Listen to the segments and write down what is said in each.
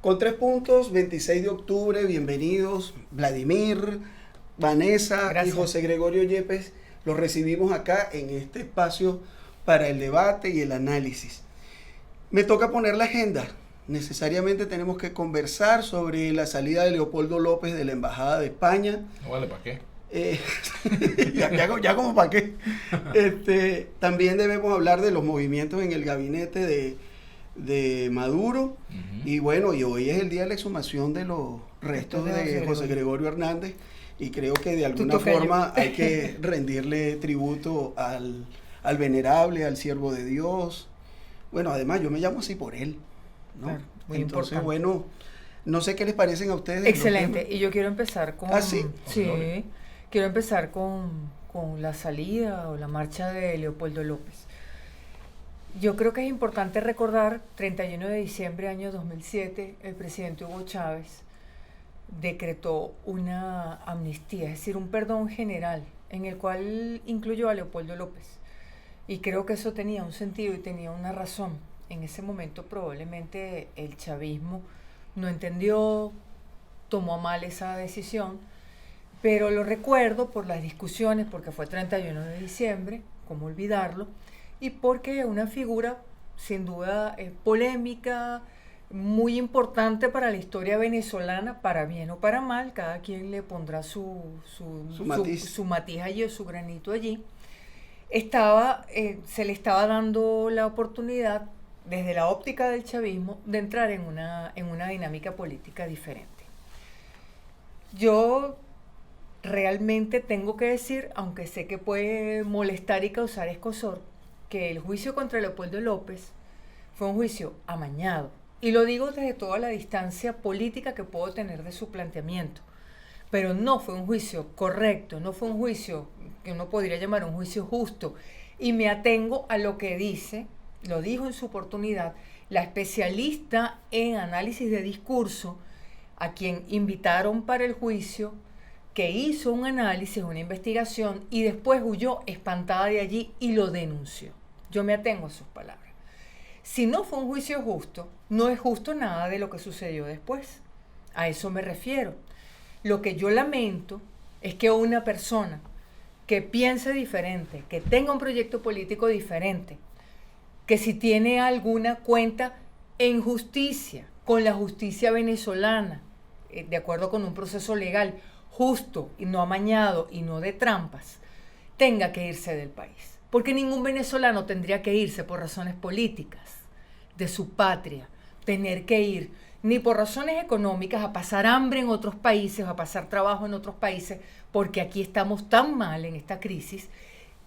Con 3 puntos, 26 de octubre, bienvenidos, Vladimir, Vanessa Gracias. y José Gregorio Yepes. Los recibimos acá en este espacio para el debate y el análisis. Me toca poner la agenda. Necesariamente tenemos que conversar sobre la salida de Leopoldo López de la Embajada de España. No vale, ¿para qué? Ya como para qué. También debemos hablar de los movimientos en el gabinete de Maduro. Y bueno, y hoy es el día de la exhumación de los restos de José Gregorio Hernández. Y creo que de alguna forma hay que rendirle tributo al venerable, al siervo de Dios. Bueno, además yo me llamo así por él, ¿no? Claro, muy Entonces, importante. bueno, no sé qué les parecen a ustedes. Excelente. Y yo quiero empezar con... ¿Ah, sí? Sí. Quiero empezar con la salida o la marcha de Leopoldo López. Yo creo que es importante recordar, 31 de diciembre año 2007, el presidente Hugo Chávez decretó una amnistía, es decir, un perdón general, en el cual incluyó a Leopoldo López. Y creo que eso tenía un sentido y tenía una razón. En ese momento probablemente el chavismo no entendió, tomó mal esa decisión, pero lo recuerdo por las discusiones, porque fue 31 de diciembre, cómo olvidarlo, y porque una figura sin duda polémica, muy importante para la historia venezolana, para bien o para mal, cada quien le pondrá su matiz allí o su granito allí. Se le estaba dando la oportunidad, desde la óptica del chavismo, de entrar en una dinámica política diferente. Yo realmente tengo que decir, aunque sé que puede molestar y causar escozor, que el juicio contra Leopoldo López fue un juicio amañado. Y lo digo desde toda la distancia política que puedo tener de su planteamiento. Pero no fue un juicio correcto, no fue un juicio que uno podría llamar un juicio justo. Y me atengo a lo que dice, lo dijo en su oportunidad, la especialista en análisis de discurso, a quien invitaron para el juicio, que hizo un análisis, una investigación, y después huyó espantada de allí y lo denunció. Yo me atengo a sus palabras. Si no fue un juicio justo, no es justo nada de lo que sucedió después. A eso me refiero. Lo que yo lamento es que una persona que piense diferente, que tenga un proyecto político diferente, que si tiene alguna cuenta en justicia, con la justicia venezolana, de acuerdo con un proceso legal justo y no amañado y no de trampas, tenga que irse del país. Porque ningún venezolano tendría que irse por razones políticas de su patria, tener que ir ni por razones económicas a pasar hambre en otros países, a pasar trabajo en otros países, porque aquí estamos tan mal en esta crisis,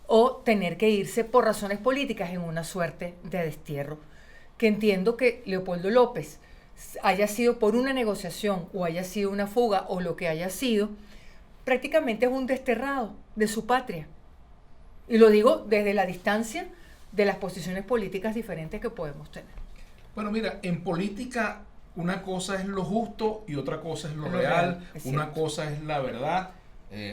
o tener que irse por razones políticas en una suerte de destierro. Que entiendo que Leopoldo López haya sido por una negociación o haya sido una fuga o lo que haya sido, prácticamente es un desterrado de su patria. Y lo digo desde la distancia de las posiciones políticas diferentes que podemos tener. Bueno, mira, en política una cosa es lo justo y otra cosa es lo real. Una cosa es la verdad,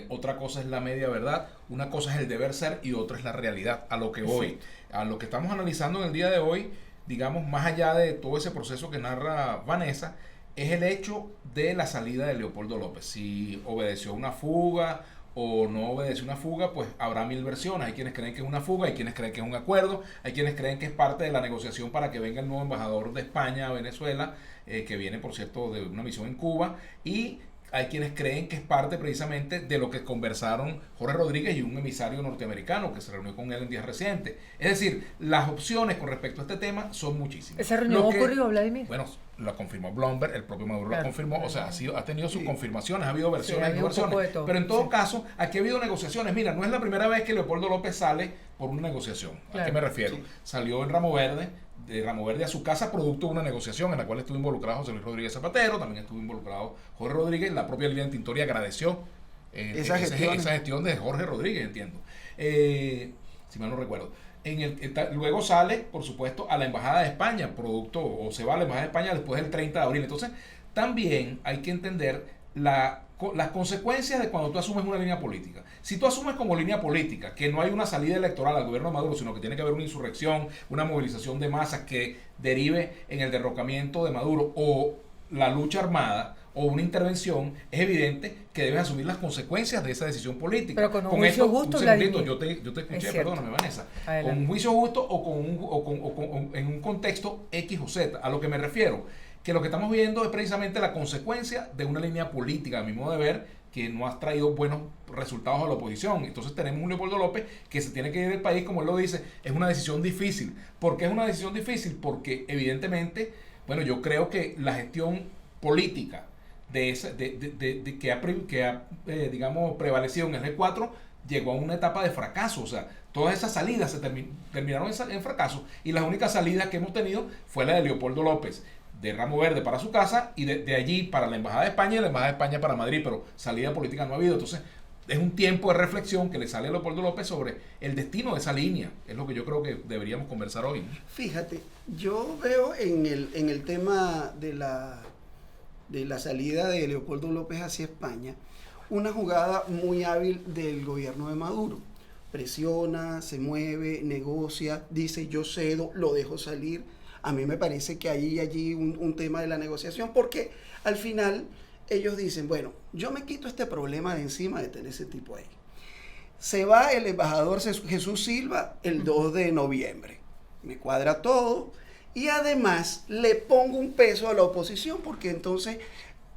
otra cosa es la media verdad, una cosa es el deber ser y otra es la realidad. A lo que voy, a lo que estamos analizando en el día de hoy, digamos, más allá de todo ese proceso que narra Vanessa, es el hecho de la salida de Leopoldo López. Si obedeció una fuga o no obedeció una fuga, pues habrá mil versiones. Hay quienes creen que es una fuga, hay quienes creen que es un acuerdo, hay quienes creen que es parte de la negociación para que venga el nuevo embajador de España a Venezuela, que viene, por cierto, de una misión en Cuba, y hay quienes creen que es parte precisamente de lo que conversaron Jorge Rodríguez y un emisario norteamericano que se reunió con él en días recientes. Es decir, las opciones con respecto a este tema son muchísimas. ¿Esa reunión ocurrió, Vladimir? Bueno, lo confirmó Bloomberg, el propio Maduro lo confirmó, o sea, ha tenido sus confirmaciones, ha habido versiones y versiones, pero en todo caso, aquí ha habido negociaciones. Mira, no es la primera vez que Leopoldo López sale por una negociación. ¿A qué me refiero? Salió en Ramo Verde, de Ramo Verde a su casa, producto de una negociación en la cual estuvo involucrado José Luis Rodríguez Zapatero, también estuvo involucrado Jorge Rodríguez. La propia Liliana Tintori agradeció esa gestión de Jorge Rodríguez, entiendo, si mal no recuerdo. Luego sale, por supuesto, a la Embajada de España, o se va a la Embajada de España después del 30 de abril. Entonces, también hay que entender las consecuencias de cuando tú asumes una línea política. Si tú asumes como línea política que no hay una salida electoral al gobierno de Maduro, sino que tiene que haber una insurrección, una movilización de masas que derive en el derrocamiento de Maduro o la lucha armada o una intervención, es evidente que debes asumir las consecuencias de esa decisión política. Pero con un juicio justo, yo te escuché, perdóname, Vanessa. Adelante. Con un juicio justo o en un contexto X o Z. A lo que me refiero, que lo que estamos viendo es precisamente la consecuencia de una línea política, a mi modo de ver, que no ha traído buenos resultados a la oposición. Entonces tenemos un Leopoldo López que se tiene que ir del país, como él lo dice, es una decisión difícil. ¿Por qué es una decisión difícil? Porque evidentemente, bueno, yo creo que la gestión política que ha digamos, prevalecido en el G4 llegó a una etapa de fracaso. O sea, todas esas salidas se terminaron en fracaso, y la única salida que hemos tenido fue la de Leopoldo López, de Ramo Verde para su casa, y de allí para la Embajada de España, y la Embajada de España para Madrid, pero salida política no ha habido. Entonces es un tiempo de reflexión que le sale a Leopoldo López sobre el destino de esa línea. Es lo que yo creo que deberíamos conversar hoy, ¿no? Fíjate, yo veo en el tema de la salida de Leopoldo López hacia España una jugada muy hábil del gobierno de Maduro. Presiona, se mueve, negocia, dice yo cedo, lo dejo salir. A mí me parece que hay allí un tema de la negociación, porque al final ellos dicen, bueno, yo me quito este problema de encima de tener ese tipo ahí. Se va el embajador Jesús Silva el 2 de noviembre. Me cuadra todo, y además le pongo un peso a la oposición, porque entonces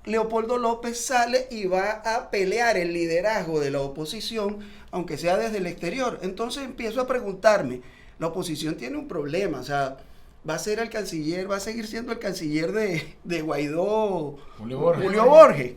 Leopoldo López sale y va a pelear el liderazgo de la oposición, aunque sea desde el exterior. Entonces empiezo a preguntarme, la oposición tiene un problema, o sea, va a ser el canciller, va a seguir siendo el canciller de Guaidó, Julio Borges.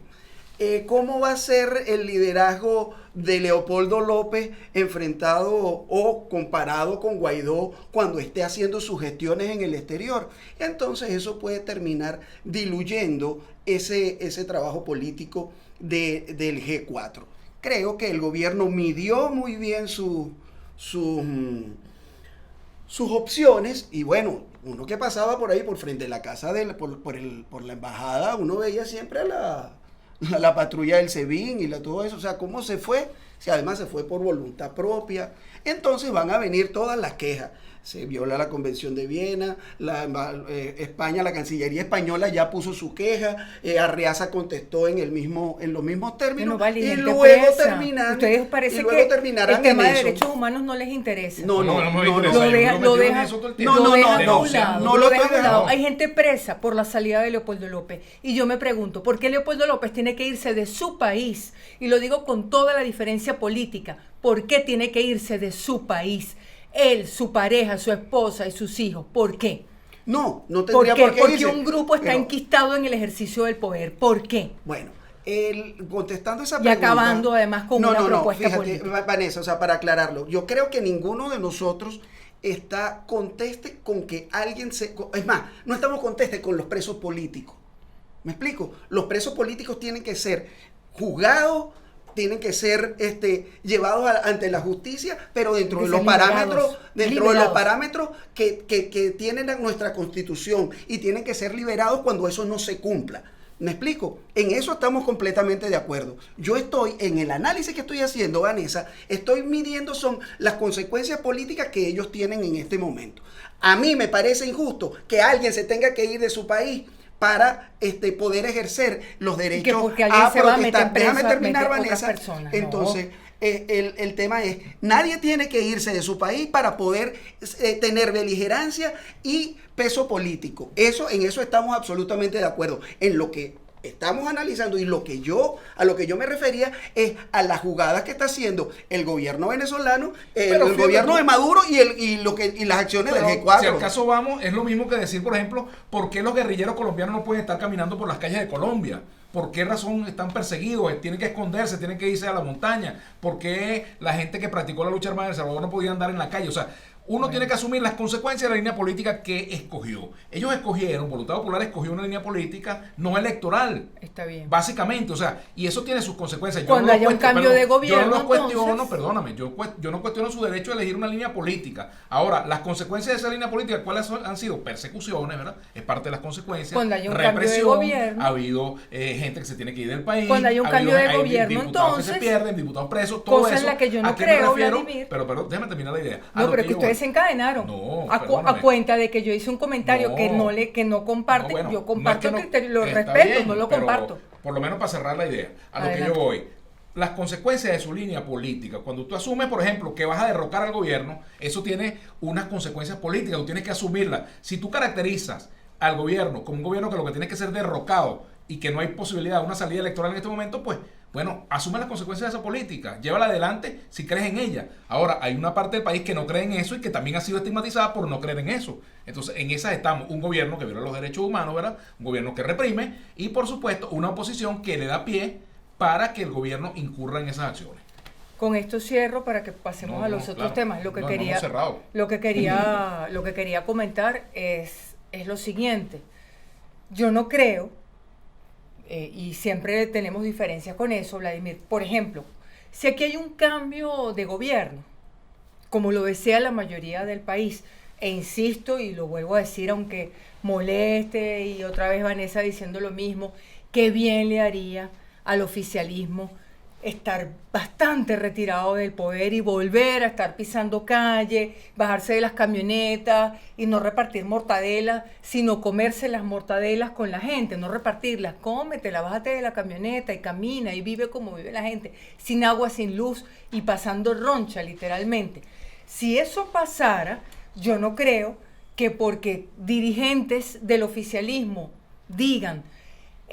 ¿Cómo va a ser el liderazgo de Leopoldo López enfrentado o comparado con Guaidó cuando esté haciendo sus gestiones en el exterior? Entonces eso puede terminar diluyendo ese trabajo político del G4. Creo que el gobierno midió muy bien sus opciones, y bueno, uno que pasaba por ahí por frente de la casa por la embajada, uno veía siempre a la patrulla del SEBIN y todo eso. O sea, ¿cómo se fue? Si además se fue por voluntad propia. Entonces van a venir todas las quejas. Se viola la Convención de Viena, España, la Cancillería española ya puso su queja, Arriaza contestó en los mismos términos, y luego terminan. ¿Ustedes parece que el tema de derechos humanos no les interesa? No lo dejan a un lado. Hay gente presa por la salida de Leopoldo López, y yo me pregunto, ¿por qué Leopoldo López tiene que irse de su país? Y lo digo con toda la diferencia política. ¿Por qué tiene que irse de su país? Él, su pareja, su esposa y sus hijos. ¿Por qué? No tendría por qué Porque irse, un grupo está enquistado en el ejercicio del poder. ¿Por qué? Bueno, contestando esa pregunta. Y pregunta, acabando además con una propuesta fíjate, política. Vanessa, o sea, para aclararlo, yo creo que ninguno de nosotros conteste con que alguien es más, no estamos conteste con los presos políticos. ¿Me explico? Los presos políticos tienen que ser juzgados, tienen que ser llevados ante la justicia, pero dentro de los parámetros, que tiene nuestra Constitución, y tienen que ser liberados cuando eso no se cumpla. ¿Me explico? En eso estamos completamente de acuerdo. Yo en el análisis que estoy haciendo, Vanessa, estoy midiendo son las consecuencias políticas que ellos tienen en este momento. A mí me parece injusto que alguien se tenga que ir de su país para poder ejercer los derechos a protestar. Déjame terminar, Vanessa. Personas, entonces, el tema es, nadie tiene que irse de su país para poder tener beligerancia y peso político. En eso estamos absolutamente de acuerdo. En lo que estamos analizando y a lo que yo me refería es a las jugadas que está haciendo el gobierno venezolano, el gobierno de Maduro y las acciones del G4. Si al caso vamos, es lo mismo que decir, por ejemplo, ¿por qué los guerrilleros colombianos no pueden estar caminando por las calles de Colombia? ¿Por qué razón están perseguidos? Tienen que esconderse, tienen que irse a la montaña. ¿Por qué la gente que practicó la lucha armada en El Salvador no podía andar en la calle? O sea, uno tiene que asumir las consecuencias de la línea política que escogió. Ellos escogieron, Voluntad Popular escogió una línea política no electoral. Está bien. Básicamente, o sea, y eso tiene sus consecuencias. Cuando haya un cambio de gobierno, yo no cuestiono, perdóname, yo no cuestiono su derecho a elegir una línea política. Ahora, las consecuencias de esa línea política, ¿cuáles han sido? Persecuciones, ¿verdad? Es parte de las consecuencias. Cuando haya un cambio de gobierno. Ha habido gente que se tiene que ir del país. Cuando haya un cambio de gobierno, entonces. Que se pierden, diputados presos, todo cosa eso. en la que yo no creo, Vladimir. Pero déjame terminar la idea. No, pero es que ustedes desencadenaron. No, a cuenta de que yo hice un comentario que no comparte. Bueno, yo comparto no el es que criterio, lo está respeto, bien, no lo pero comparto. Por lo menos para cerrar la idea, a lo que Adelante. yo voy. Las consecuencias de su línea política, cuando tú asumes, por ejemplo, que vas a derrocar al gobierno, eso tiene unas consecuencias políticas, tú tienes que asumirlas. Si tú caracterizas al gobierno como un gobierno que lo que tiene que ser derrocado y que no hay posibilidad de una salida electoral en este momento, pues, bueno, asume las consecuencias de esa política, llévala adelante si crees en ella. Ahora, hay una parte del país que no cree en eso y que también ha sido estigmatizada por no creer en eso. Entonces, en esas estamos, un gobierno que viola los derechos humanos, ¿verdad? Un gobierno que reprime y, por supuesto, una oposición que le da pie para que el gobierno incurra en esas acciones. Con esto cierro para que pasemos a los otros temas. Lo que quería comentar es lo siguiente. Yo no creo, y siempre tenemos diferencias con eso, Vladimir. Por ejemplo, si aquí hay un cambio de gobierno, como lo desea la mayoría del país, e insisto y lo vuelvo a decir, aunque moleste, y otra vez Vanessa diciendo lo mismo, qué bien le haría al oficialismo estar bastante retirado del poder y volver a estar pisando calle, bajarse de las camionetas y no repartir mortadelas, sino comerse las mortadelas con la gente, no repartirlas, cómetela, bájate de la camioneta y camina y vive como vive la gente, sin agua, sin luz y pasando roncha literalmente. Si eso pasara, yo no creo que porque dirigentes del oficialismo digan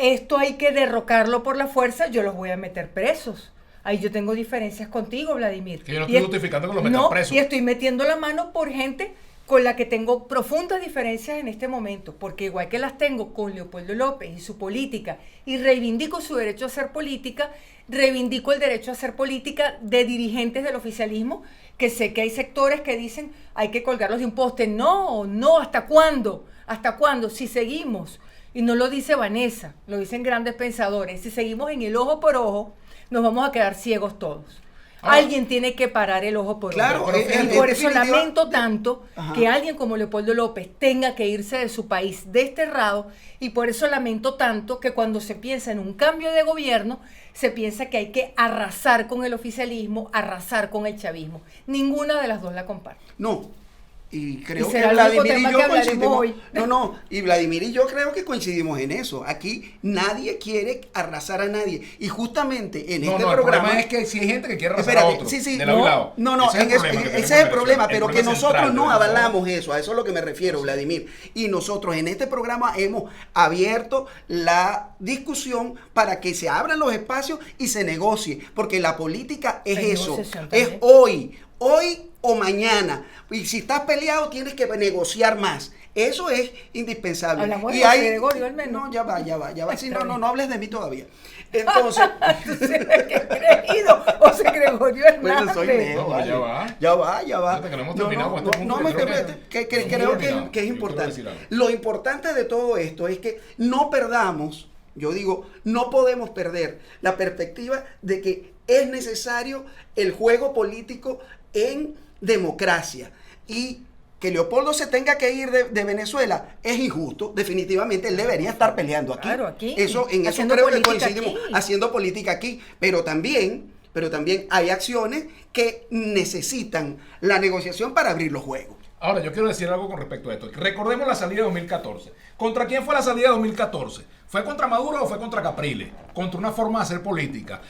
esto hay que derrocarlo por la fuerza, yo los voy a meter presos. Ahí yo tengo diferencias contigo, Vladimir. Que yo no estoy justificando que los metan presos. Y estoy metiendo la mano por gente con la que tengo profundas diferencias en este momento, porque igual que las tengo con Leopoldo López y su política, y reivindico su derecho a hacer política, reivindico el derecho a hacer política de dirigentes del oficialismo, que sé que hay sectores que dicen hay que colgarlos de un poste. No, ¿hasta cuándo? ¿Hasta cuándo? Si seguimos, y no lo dice Vanessa, lo dicen grandes pensadores, si seguimos en el ojo por ojo, nos vamos a quedar ciegos todos. Alguien tiene que parar el ojo por ojo. Y por eso lamento tanto que alguien como Leopoldo López tenga que irse de su país desterrado, y por eso lamento tanto que cuando se piensa en un cambio de gobierno, se piensa que hay que arrasar con el oficialismo, arrasar con el chavismo. Ninguna de las dos la comparto. No. Y creo que Vladimir y yo coincidimos. Y Vladimir y yo creo que coincidimos en eso. Aquí nadie quiere arrasar a nadie. Y justamente en este programa. El problema es que si hay gente que quiere arrasar a otro. Sí, de lado y lado. Ese es el problema, pero que nosotros no avalamos eso. A eso es a lo que me refiero, Vladimir. Y nosotros en este programa hemos abierto la discusión para que se abran los espacios y se negocie. Porque la política es eso. Es hoy o mañana. Y si estás peleado, tienes que negociar más. Eso es indispensable. Hablamos de Gregorio al menos. No, ya va. Si no hables de mí todavía. Entonces. ¿Creído? José Gregorio Hernández. Bueno, soy Leo. Vale. Ya va. Fíjate que no hemos terminado con este punto. Creo que es importante. Lo importante de todo esto es que no perdamos, yo digo, no podemos perder la perspectiva de que es necesario el juego político en democracia, y que Leopoldo se tenga que ir de Venezuela es injusto. Definitivamente él debería estar peleando aquí. Claro, aquí. En eso creo que coincidimos, haciendo política aquí, pero también hay acciones que necesitan la negociación para abrir los juegos. Ahora, yo quiero decir algo con respecto a esto. Recordemos la salida de 2014. ¿Contra quién fue la salida de 2014? ¿Fue contra Maduro o fue contra Capriles? Contra una forma de hacer política.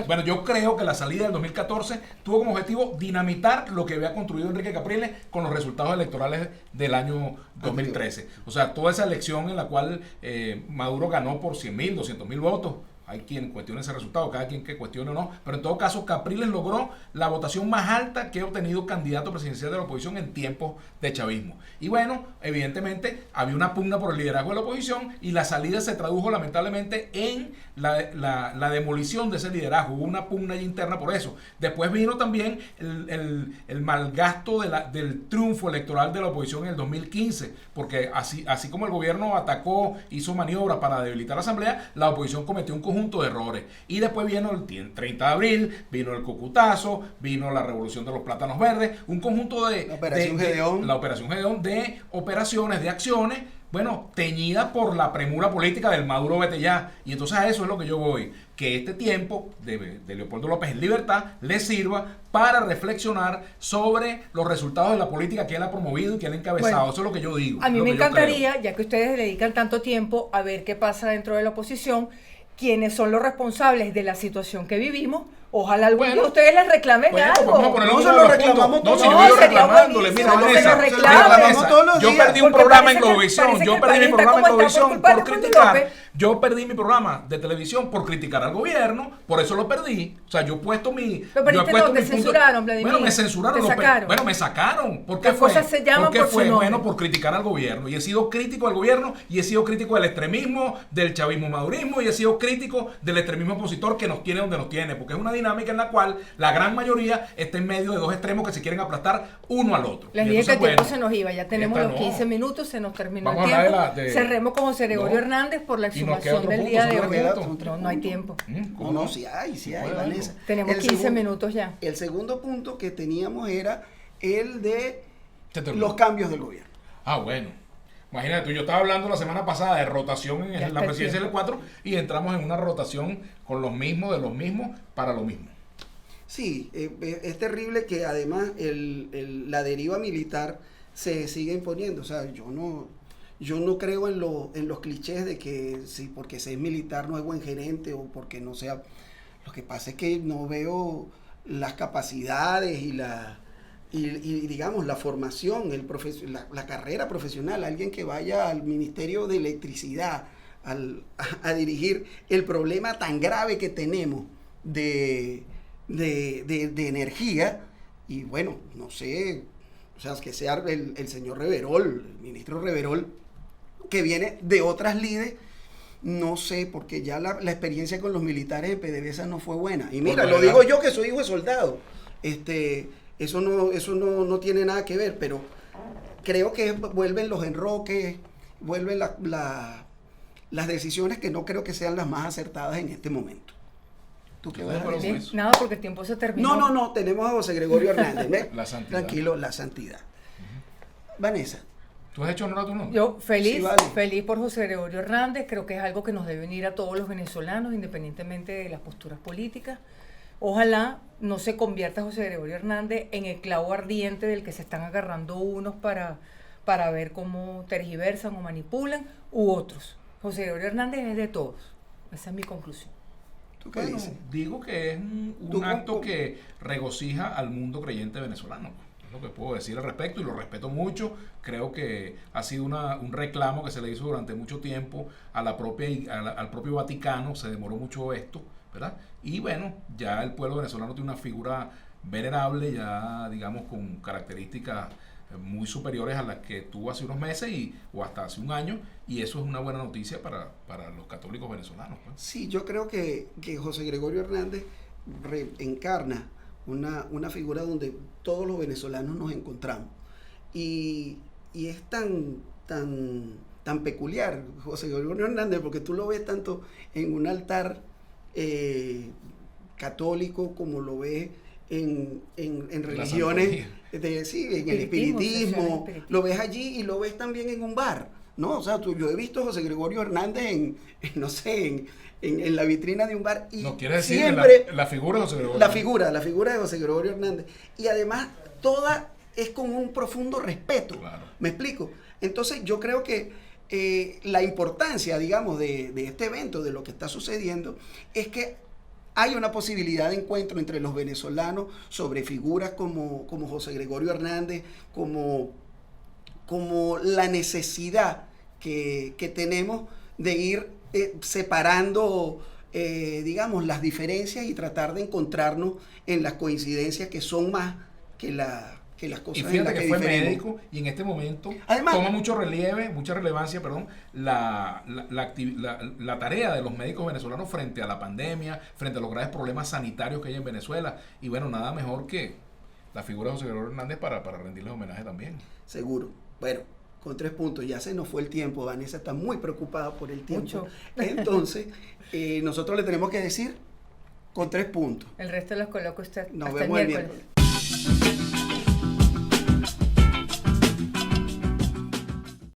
Bueno, yo creo que la salida del 2014 tuvo como objetivo dinamitar lo que había construido Enrique Capriles con los resultados electorales del año 2013. O sea, toda esa elección en la cual Maduro ganó por 100.000, 200.000 votos. Hay quien cuestione ese resultado, cada quien que cuestione o no, pero en todo caso Capriles logró la votación más alta que ha obtenido candidato presidencial de la oposición en tiempos de chavismo. Y bueno, evidentemente había una pugna por el liderazgo de la oposición, y la salida se tradujo lamentablemente en la demolición de ese liderazgo. Hubo una pugna interna por eso. Después vino también el malgasto del triunfo electoral de la oposición en el 2015, porque así como el gobierno atacó, hizo maniobras para debilitar la asamblea, la oposición cometió un conjunto de errores. Y después vino el 30 de abril, vino el Cocutazo, vino la revolución de los plátanos verdes, un conjunto de... La Operación Gedeón. La Operación Gedeón, de operaciones, de acciones bueno, teñida por la premura política del Maduro vete ya. Y entonces a eso es lo que yo voy, que este tiempo de Leopoldo López en libertad le sirva para reflexionar sobre los resultados de la política que él ha promovido y que él ha encabezado. Bueno, eso es lo que yo digo. A mí me encantaría, ya que ustedes le dedican tanto tiempo a ver qué pasa dentro de la oposición, quiénes son los responsables de la situación que vivimos. Ojalá algún día ustedes les reclamen algo. Vamos a ponerle no se lo reclamamos todos. todos. No, si yo reclamándole, mira, Vanessa, yo perdí un programa en Globovisión, yo perdí mi programa en Globovisión por criticar. Yo perdí mi programa de televisión por criticar al gobierno, por eso lo perdí. O sea, yo he puesto mi... Te censuraron, Vladimir. Bueno, me censuraron. Bueno, me sacaron. ¿Por qué Las fue? cosas se llaman por su nombre. Bueno, por criticar al gobierno. Y he sido crítico al gobierno, y he sido crítico del extremismo, del chavismo madurismo, y he sido crítico del extremismo opositor que nos tiene donde nos tiene. Porque es una dinámica en la cual la gran mayoría está en medio de dos extremos que se quieren aplastar uno al otro. Les dije que el tiempo se nos iba, ya tenemos los 15 minutos, se nos terminó el tiempo. Cerremos con José Gregorio Hernández por la exhumación del día de hoy. No hay tiempo. No, sí hay, Vanessa. Tenemos 15 minutos ya. El segundo punto que teníamos era el de los cambios del gobierno. Ah, bueno. Imagínate tú, yo estaba hablando la semana pasada de rotación en la presidencia del 4 y entramos en una rotación con los mismos, de los mismos, para lo mismo. Sí, es terrible que además la deriva militar se sigue imponiendo. O sea, yo no creo en los clichés de que sí, porque se es militar no es buen gerente o porque no sea. Lo que pasa es que no veo las capacidades y digamos la formación, la carrera profesional, alguien que vaya al Ministerio de Electricidad a dirigir el problema tan grave que tenemos de energía. Y bueno, no sé, o sea, que sea el señor Reverol, el ministro Reverol, que viene de otras lides, no sé, porque ya la experiencia con los militares de PDVSA no fue buena. Y mira, lo digo yo que soy hijo de soldado. Eso no tiene nada que ver, pero creo que vuelven los enroques, vuelven las decisiones que no creo que sean las más acertadas en este momento. ¿Tú qué vas a decir? Nada, porque el tiempo se terminó. No, tenemos a José Gregorio Hernández. ¿Ves? La santidad. Tranquilo, la santidad. Vanessa. ¿Tú has hecho honor a tu nombre? Yo feliz, Sí, vale. feliz por José Gregorio Hernández. Creo que es algo que nos debe unir a todos los venezolanos, independientemente de las posturas políticas. Ojalá no se convierta José Gregorio Hernández en el clavo ardiente del que se están agarrando unos para ver cómo tergiversan o manipulan, u otros. José Gregorio Hernández es de todos. Esa es mi conclusión. ¿Tú qué Bueno, dices? digo que es un acto que regocija al mundo creyente venezolano. Es lo que puedo decir al respecto y lo respeto mucho. Creo que ha sido un reclamo que se le hizo durante mucho tiempo al propio Vaticano. Se demoró mucho esto, ¿verdad? Y bueno, ya el pueblo venezolano tiene una figura venerable, ya digamos con características muy superiores a las que tuvo hace unos meses o hasta hace un año, y eso es una buena noticia para los católicos venezolanos, pues. Sí, yo creo que José Gregorio Hernández encarna una figura donde todos los venezolanos nos encontramos. Y es tan peculiar José Gregorio Hernández, porque tú lo ves tanto en un altar católico como lo ves en religiones, en el espiritismo, lo ves allí y lo ves también en un bar, ¿no? O sea, yo he visto a José Gregorio Hernández en la vitrina de un bar y no quiere decir siempre la figura de José Gregorio. La figura de José Gregorio Hernández. Y además toda es con un profundo respeto. Claro. ¿Me explico? Entonces yo creo que la importancia, digamos, de este evento, de lo que está sucediendo, es que hay una posibilidad de encuentro entre los venezolanos sobre figuras como José Gregorio Hernández, como la necesidad que tenemos de ir separando, digamos, las diferencias y tratar de encontrarnos en las coincidencias que son más que las cosas. Y fíjate que fue diferimos. médico y en este momento Además, toma mucha relevancia, la tarea de los médicos venezolanos frente a la pandemia, frente a los graves problemas sanitarios que hay en Venezuela. Y bueno, nada mejor que la figura de José Gregorio Hernández para rendirles homenaje también. Seguro. Bueno, con 3 puntos. Ya se nos fue el tiempo. Vanessa está muy preocupada por el tiempo. Mucho. Entonces, nosotros le tenemos que decir con 3 puntos. El resto los coloco usted. Nos hasta vemos el miércoles. miércoles.